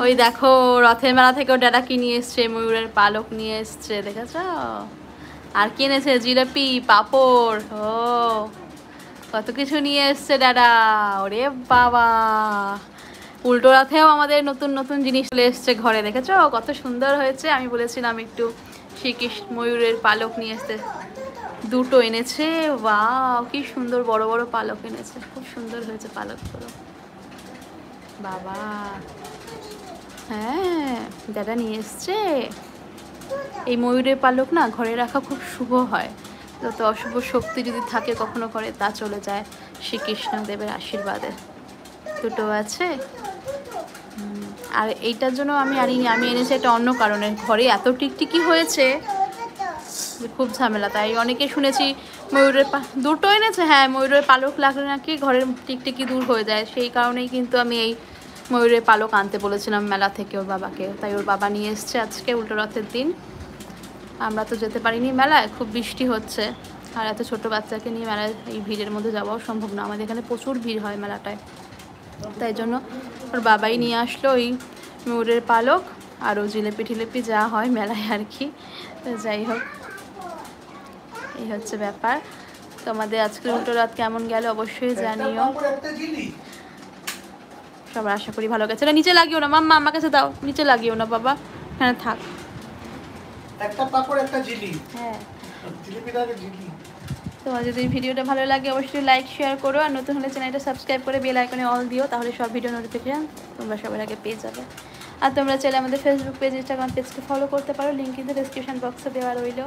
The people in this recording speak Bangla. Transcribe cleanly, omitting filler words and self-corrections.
ওই দেখো রথের মেলা থেকেও দাদা কি নিয়ে এসছে, ময়ূরের পালক নিয়ে এসছে, দেখেছ? আর কি এনেছে? জিলাপি, পাপড়, ও কত কিছু নিয়ে এসছে দাদা। ওরে বাবা, উল্টো রথেও আমাদের নতুন নতুন জিনিস চলে এসছে ঘরে, দেখেছো কত সুন্দর হয়েছে। আমি বলেছিলাম একটু শ্রীকৃষ্ণ ময়ূরের পালক নিয়ে আসতে, দুটো এনেছে। বাহ, কি সুন্দর বড় বড় পালক এনেছে, খুব সুন্দর হয়েছে পালকগুলো। বাবা, হ্যাঁ দাদা নিয়ে এসছে। এই ময়ূরের পালক না ঘরে রাখা খুব শুভ হয়, যত অশুভ শক্তি যদি থাকে কখনো ঘরে তা চলে যায় শ্রীকৃষ্ণ দেবের আশীর্বাদে। দুটো আছে। আর এইটার জন্য আমি আনিনি, আমি এনেছি একটা অন্য কারণে। ঘরে এত টিকটিকি হয়েছে যে খুব ঝামেলা, তাই অনেকে শুনেছি ময়ূরের দুটো এনেছে। হ্যাঁ, ময়ূরের পালক লাগলে নাকি ঘরের টিকটিকি দূর হয়ে যায়, সেই কারণেই কিন্তু আমি এই ময়ূরের পালক আনতে বলেছিলাম মেলা থেকে ওর বাবাকে, তাই ওর বাবা নিয়ে এসছে আজকে উল্টো রথের দিন। আমরা তো যেতে পারিনি মেলায়, খুব বৃষ্টি হচ্ছে, আর এত ছোট বাচ্চাকে নিয়ে মেলায় এই ভিড়ের মধ্যে যাওয়াও সম্ভব না, আমাদের এখানে প্রচুর ভিড় হয় মেলাটায়। তাই জন্য ওর বাবাই নিয়ে আসলো ওই ময়ূরের পালক আরও জিলেপি টিলেপি যা হয় মেলায় আর কি। তো যাই হোক, এই হচ্ছে ব্যাপার। তোমাদের আজকের উল্টো রাত কেমন গেল অবশ্যই জানিও। সবার আশা করি ভালো গেছে। নিচে লাগিও না মাম্মা, আমার কাছে দাও, নিচে লাগিও না বাবা, এখানে থাক। একটা পাপড় একটা জিলি। হ্যাঁ, জিলিপিটা আগে জিলি। তোমার যদি ভিডিওটা ভালো লাগে অবশ্যই লাইক শেয়ার করো, আর নতুন হলে চ্যানেলটা সাবস্ক্রাইব করে বেল আইকনে অল দিও, তাহলে সব ভিডিও নোটিফিকেশন তোমরা সবার আগে পেয়ে যাবে। আর তোমরা চাইলে আমাদের ফেসবুক পেজ, ইনস্টাগ্রাম পেজকে ফলো করতে পারো, লিঙ্ক কিন্তু ডেসক্রিপশন বক্সে দেওয়া রইল।